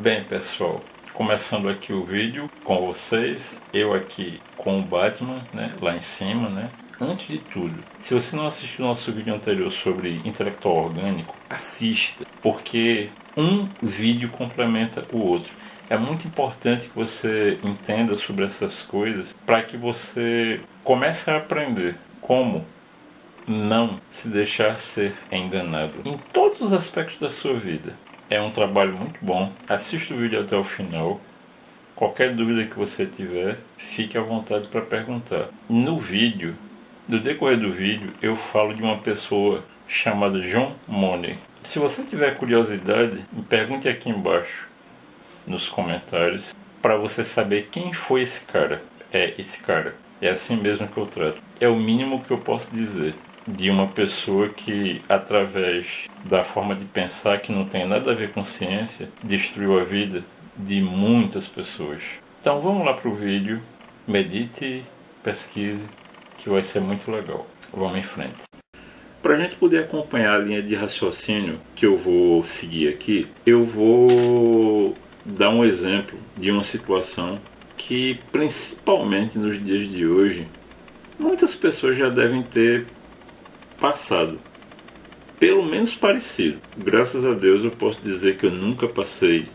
Bem, pessoal, começando aqui o vídeo com vocês, eu aqui com o Batman, né, lá em cima, né. Antes de tudo, se você não assistiu o nosso vídeo anterior sobre intelectual orgânico, assista, porque um vídeo complementa o outro. É muito importante que você entenda sobre essas coisas para que você comece a aprender como não se deixar ser enganado em todos os aspectos da sua vida. É um trabalho muito bom. Assista o vídeo até o final. Qualquer dúvida que você tiver, fique à vontade para perguntar. No decorrer do vídeo, eu falo de uma pessoa chamada John Money. Se você tiver curiosidade, me pergunte aqui embaixo nos comentários para você saber quem foi esse cara. Esse cara. É assim mesmo que eu trato. É o mínimo que eu posso dizer de uma pessoa que, através da forma de pensar que não tem nada a ver com ciência, destruiu a vida de muitas pessoas. Então vamos lá para o vídeo, medite, pesquise, que vai ser muito legal. Vamos em frente. Para a gente poder acompanhar a linha de raciocínio que eu vou seguir aqui, eu vou dar um exemplo de uma situação que, principalmente nos dias de hoje, muitas pessoas já devem ter passado, pelo menos parecido. Graças a Deus eu posso dizer que eu nunca passei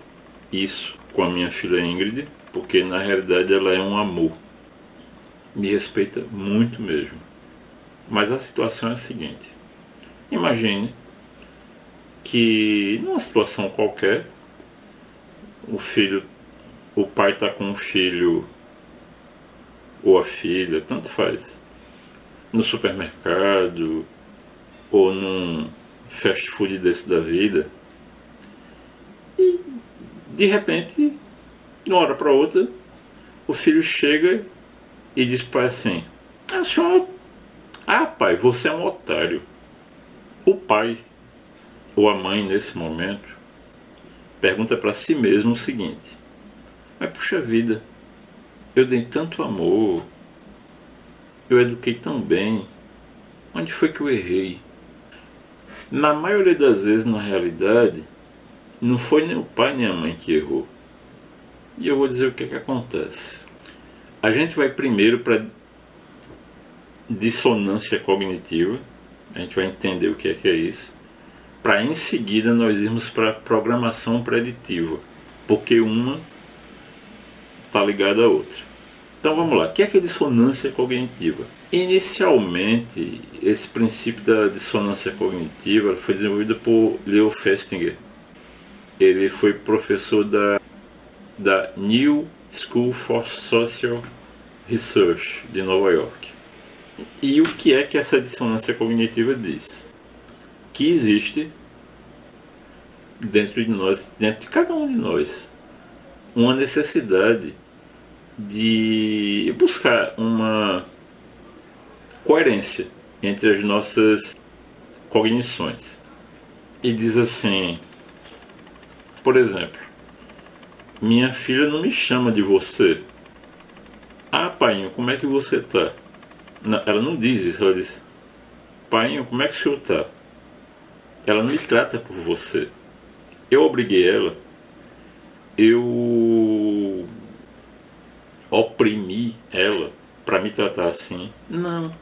isso com a minha filha Ingrid, porque na realidade ela é um amor, me respeita muito mesmo. Mas a situação é a seguinte: imagine que numa situação qualquer, o pai está com o filho ou a filha, tanto faz, no supermercado ou num fast food desse da vida, e de repente, de uma hora para outra, o filho chega e diz para o pai assim: pai, você é um otário. O pai ou a mãe, nesse momento, pergunta para si mesmo o seguinte: mas puxa vida, eu dei tanto amor, eu eduquei tão bem, onde foi que eu errei? Na maioria das vezes, na realidade, não foi nem o pai nem a mãe que errou. E eu vou dizer o que acontece. A gente vai primeiro para dissonância cognitiva, a gente vai entender o que é isso, para em seguida nós irmos para programação preditiva, porque uma está ligada à outra. Então vamos lá, o que é dissonância cognitiva? Inicialmente, esse princípio da dissonância cognitiva foi desenvolvido por Leo Festinger. Ele foi professor da New School for Social Research de Nova York. E o que é que essa dissonância cognitiva diz? Que existe dentro de nós, dentro de cada um de nós, uma necessidade de buscar uma coerência entre as nossas cognições. E diz assim, por exemplo, minha filha não me chama de você. Painho, como é que você tá? Ela não diz isso, ela diz: painho, como é que o senhor tá? Ela não me trata por você. Eu obriguei ela, eu oprimi ela para me tratar assim. Não.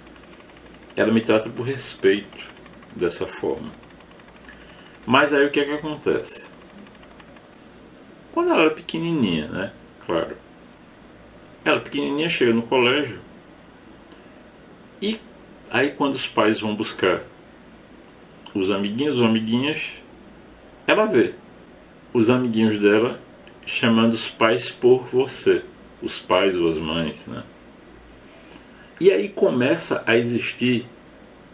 Ela me trata por respeito dessa forma. Mas aí o que é que acontece? Quando ela era pequenininha, né? Claro. Ela pequenininha chega no colégio e aí quando os pais vão buscar os amiguinhos ou amiguinhas, ela vê os amiguinhos dela chamando os pais por você. Os pais ou as mães, né? E aí começa a existir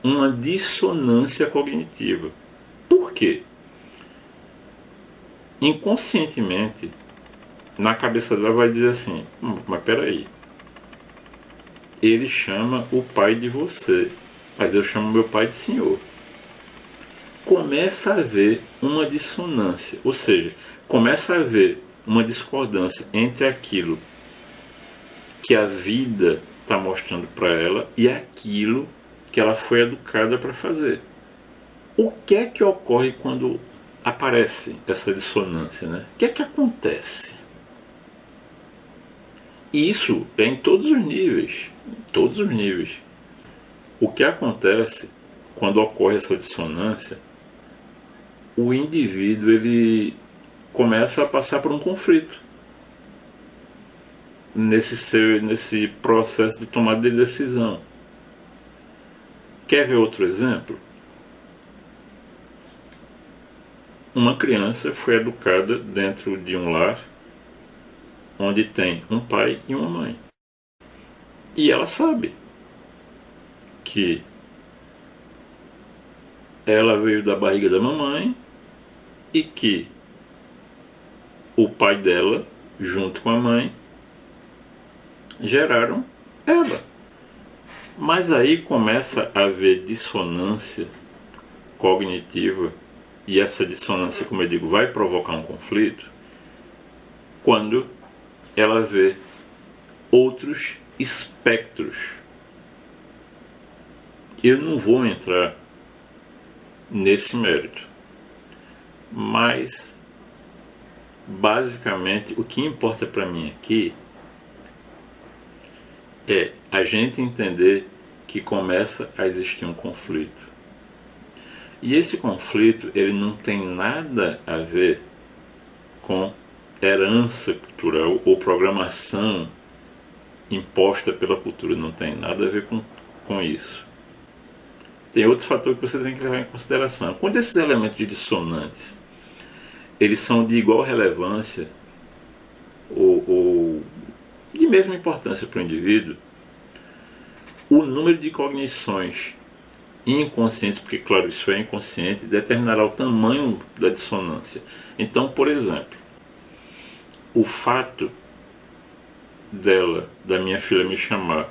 uma dissonância cognitiva. Por quê? Inconscientemente, na cabeça dela vai dizer assim: mas peraí, ele chama o pai de você, mas eu chamo meu pai de senhor. Começa a haver uma dissonância, ou seja, começa a haver uma discordância entre aquilo que a vida está mostrando para ela e aquilo que ela foi educada para fazer. O que é que ocorre quando aparece essa dissonância, né? O que é que acontece? E isso é em todos os níveis. Em todos os níveis. O que acontece quando ocorre essa dissonância, o indivíduo ele começa a passar por um conflito nesse processo de tomada de decisão. Quer ver outro exemplo? Uma criança foi educada dentro de um lar onde tem um pai e uma mãe. E ela sabe que ela veio da barriga da mamãe e que o pai dela, junto com a mãe, geraram ela. Mas aí começa a haver dissonância cognitiva, e essa dissonância, como eu digo, vai provocar um conflito quando ela vê outros espectros. Eu não vou entrar nesse mérito, mas basicamente o que importa para mim aqui é a gente entender que começa a existir um conflito. E esse conflito ele não tem nada a ver com herança cultural ou programação imposta pela cultura, não tem nada a ver com isso. Tem outro fator que você tem que levar em consideração. Quando esses elementos dissonantes eles são de igual relevância ou de mesma importância para o indivíduo, o número de cognições inconscientes, porque claro, isso é inconsciente, determinará o tamanho da dissonância. Então, por exemplo, o fato da minha filha me chamar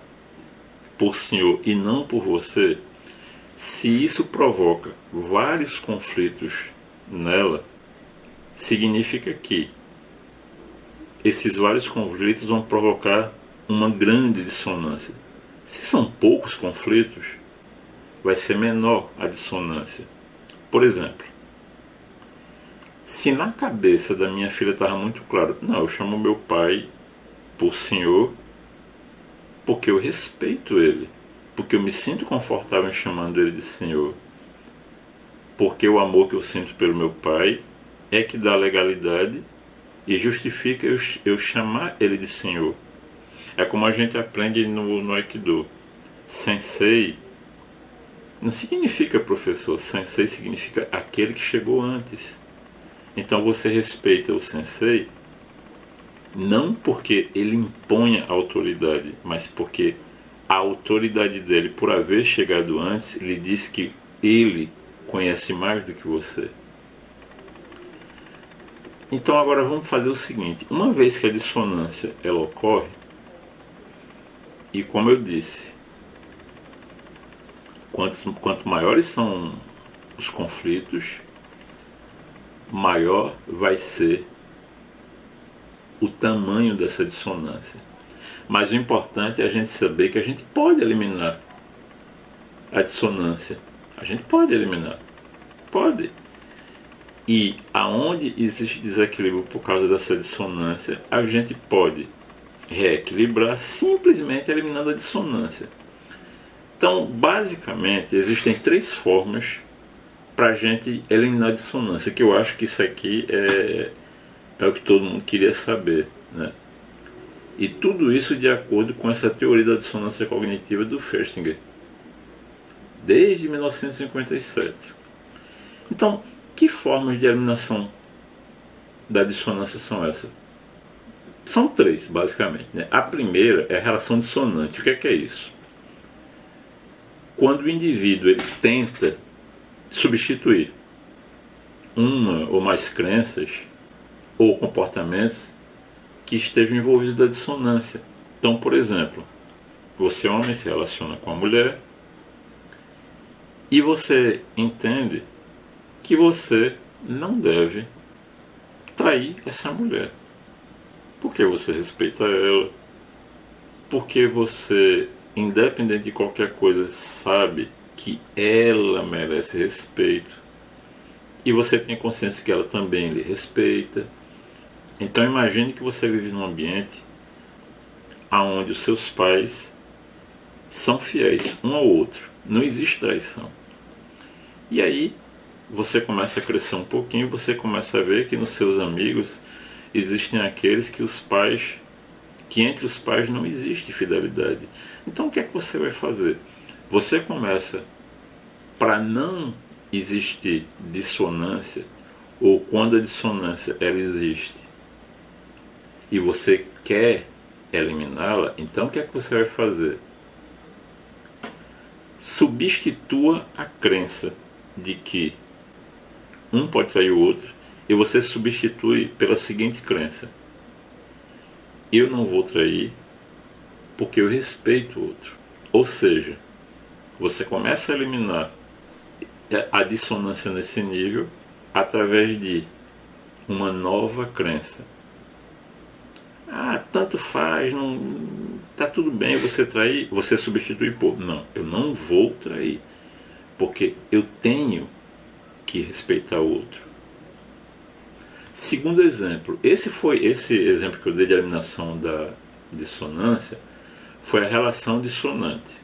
por senhor e não por você, se isso provoca vários conflitos nela, significa que esses vários conflitos vão provocar uma grande dissonância. Se são poucos conflitos, vai ser menor a dissonância. Por exemplo, se na cabeça da minha filha estava muito claro, não, eu chamo meu pai por senhor porque eu respeito ele, porque eu me sinto confortável em chamando ele de senhor, porque o amor que eu sinto pelo meu pai é que dá legalidade e justifica eu chamar ele de senhor. É como a gente aprende no Aikido. Sensei não significa professor, sensei significa aquele que chegou antes. Então você respeita o sensei não porque ele impõe a autoridade, mas porque a autoridade dele, por haver chegado antes, lhe diz que ele conhece mais do que você. Então agora vamos fazer o seguinte, uma vez que a dissonância ela ocorre, e como eu disse, quanto maiores são os conflitos, maior vai ser o tamanho dessa dissonância. Mas o importante é a gente saber que a gente pode eliminar a dissonância. A gente pode eliminar. Pode. E aonde existe desequilíbrio por causa dessa dissonância, a gente pode reequilibrar simplesmente eliminando a dissonância. Então, basicamente, existem 3 formas para a gente eliminar a dissonância, que eu acho que isso aqui é o que todo mundo queria saber, né? E tudo isso de acordo com essa teoria da dissonância cognitiva do Festinger, desde 1957. Então, que formas de eliminação da dissonância são essas? São 3, basicamente, né? A primeira é a relação dissonante. O que é isso? Quando o indivíduo ele tenta substituir uma ou mais crenças ou comportamentos que estejam envolvidos da dissonância. Então, por exemplo, você homem se relaciona com a mulher e você entende que você não deve trair essa mulher. Porque você respeita ela, porque você, independente de qualquer coisa, sabe que ela merece respeito. e você tem consciência que ela também lhe respeita. Então imagine que você vive num ambiente onde os seus pais são fiéis um ao outro, não existe traição. E aí você começa a crescer um pouquinho, você começa a ver que nos seus amigos existem aqueles que entre os pais não existe fidelidade. Então o que é que você vai fazer? Você começa, para não existir dissonância, ou quando a dissonância ela existe e você quer eliminá-la, então o que é que você vai fazer? Substitua a crença de que um pode trair o outro e você substitui pela seguinte crença: eu não vou trair porque eu respeito o outro. Ou seja, você começa a eliminar a dissonância nesse nível através de uma nova crença. Tanto faz, não, tá tudo bem você trair, você substitui por não, eu não vou trair, porque eu tenho que respeitar o outro. Segundo exemplo, esse exemplo que eu dei de eliminação da dissonância, foi a relação dissonante.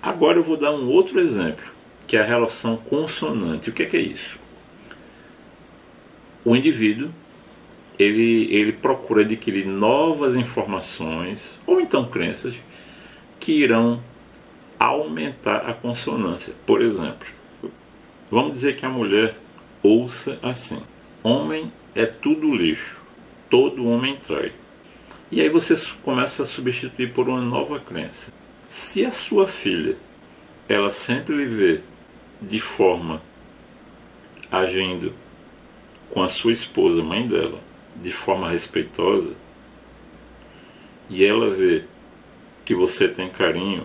Agora eu vou dar um outro exemplo, que é a relação consonante. O que é isso? O indivíduo ele procura adquirir novas informações ou então crenças que irão aumentar a consonância. Por exemplo, vamos dizer que a mulher ouça assim: homem é tudo lixo, todo homem trai. E aí você começa a substituir por uma nova crença. Se a sua filha ela sempre lhe vê de forma agindo com a sua esposa, mãe dela, de forma respeitosa, e ela vê que você tem carinho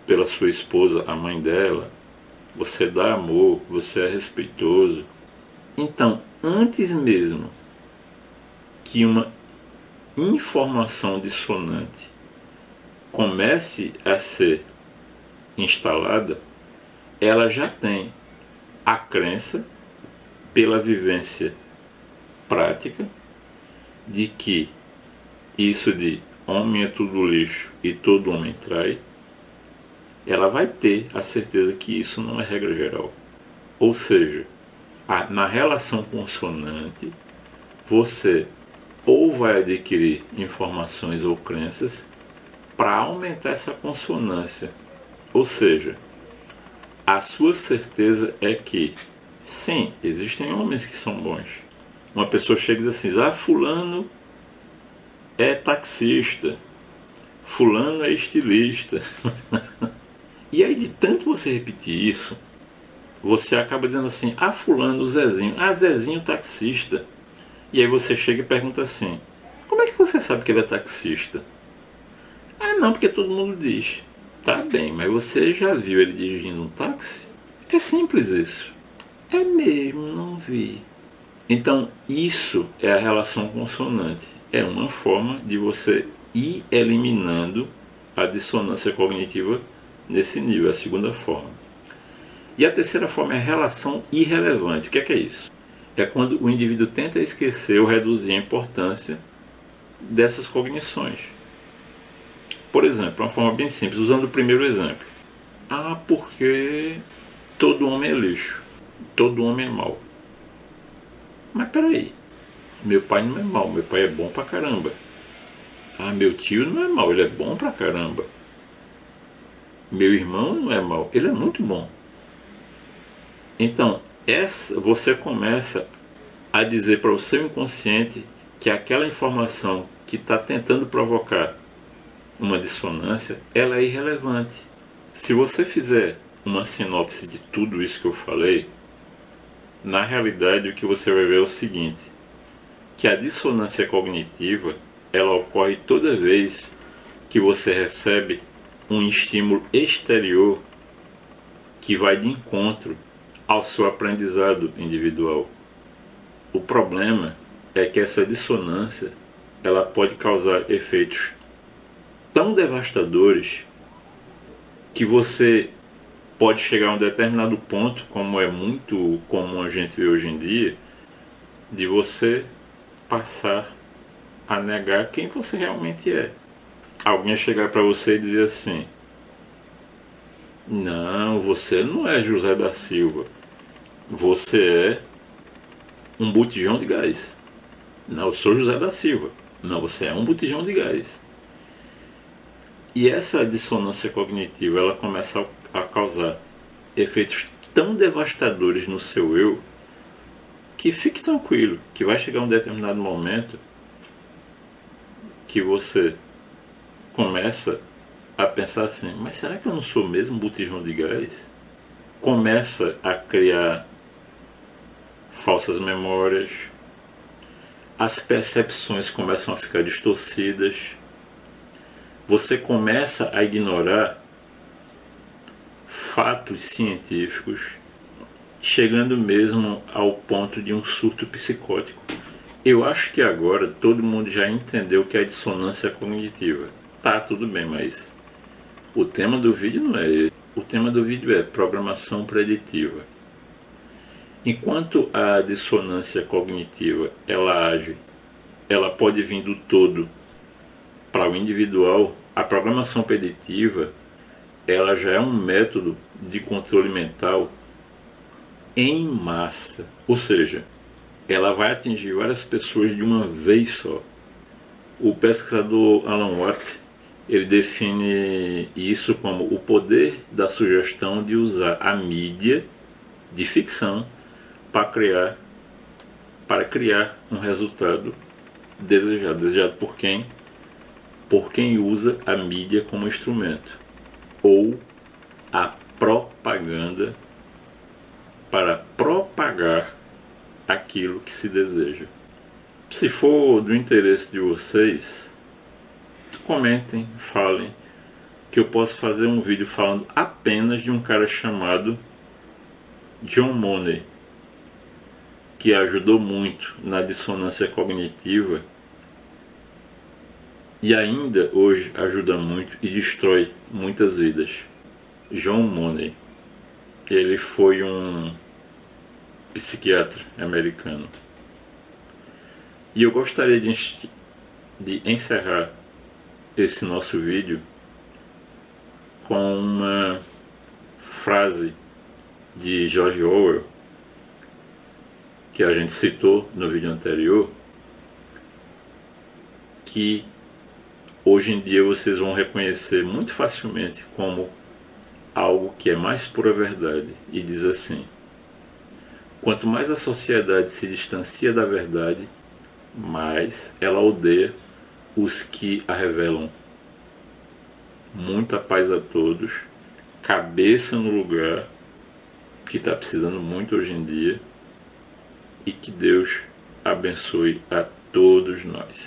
pela sua esposa, a mãe dela, você dá amor, você é respeitoso, então antes mesmo que uma informação dissonante comece a ser instalada, ela já tem a crença, pela vivência prática, de que isso de homem é tudo lixo e todo homem trai, ela vai ter a certeza que isso não é regra geral. Ou seja, na relação consonante, você ou vai adquirir informações ou crenças para aumentar essa consonância. Ou seja, a sua certeza é que, sim, existem homens que são bons. Uma pessoa chega e diz assim: fulano é taxista, fulano é estilista. E aí de tanto você repetir isso, você acaba dizendo assim: fulano, o Zezinho, Zezinho taxista. E aí você chega e pergunta assim: como é que você sabe que ele é taxista? Não, porque todo mundo diz. Tá bem, mas você já viu ele dirigindo um táxi? É simples isso. É mesmo, não vi. Então isso é a relação consonante. É uma forma de você ir eliminando a dissonância cognitiva nesse nível, a segunda forma. E a terceira forma é a relação irrelevante. O que é isso? É quando o indivíduo tenta esquecer ou reduzir a importância dessas cognições. Por exemplo, uma forma bem simples, usando o primeiro exemplo. Porque todo homem é lixo, todo homem é mau. Mas peraí, meu pai não é mau, meu pai é bom pra caramba. Meu tio não é mau, ele é bom pra caramba. Meu irmão não é mau, ele é muito bom. Então, você começa a dizer para o seu inconsciente que aquela informação que está tentando provocar uma dissonância, ela é irrelevante. Se você fizer uma sinopse de tudo isso que eu falei, na realidade o que você vai ver é o seguinte: que a dissonância cognitiva ela ocorre toda vez que você recebe um estímulo exterior que vai de encontro ao seu aprendizado individual. O problema é que essa dissonância ela pode causar efeitos tão devastadores que você pode chegar a um determinado ponto, como é muito comum a gente ver hoje em dia, de você passar a negar quem você realmente é. Alguém chegar para você e dizer assim: não, você não é José da Silva, você é um botijão de gás. Não, eu sou José da Silva. Não, você é um botijão de gás. E essa dissonância cognitiva, ela começa a causar efeitos tão devastadores no seu eu, que fique tranquilo, que vai chegar um determinado momento que você começa a pensar assim: mas será que eu não sou mesmo um botijão de gás? Começa a criar falsas memórias, as percepções começam a ficar distorcidas, você começa a ignorar fatos científicos, chegando mesmo ao ponto de um surto psicótico. Eu acho que agora todo mundo já entendeu o que é a dissonância cognitiva. Tá, tudo bem, mas o tema do vídeo não é esse. O tema do vídeo é programação preditiva. Enquanto a dissonância cognitiva ela age, ela pode vir do todo para o individual, a programação preditiva ela já é um método de controle mental em massa, ou seja, ela vai atingir várias pessoas de uma vez só. O pesquisador Alan Watts ele define isso como o poder da sugestão de usar a mídia de ficção para criar um resultado desejado. Desejado por quem? Por quem usa a mídia como instrumento, ou a propaganda para propagar aquilo que se deseja. Se for do interesse de vocês, comentem, falem, que eu posso fazer um vídeo falando apenas de um cara chamado John Money, que ajudou muito na dissonância cognitiva e ainda hoje ajuda muito e destrói muitas vidas. John Money, ele foi um psiquiatra americano. E eu gostaria de encerrar esse nosso vídeo com uma frase de George Orwell, que a gente citou no vídeo anterior, que hoje em dia vocês vão reconhecer muito facilmente como algo que é mais pura verdade, e diz assim: quanto mais a sociedade se distancia da verdade, mais ela odeia os que a revelam. Muita paz a todos, cabeça no lugar, que está precisando muito hoje em dia, e que Deus abençoe a todos nós.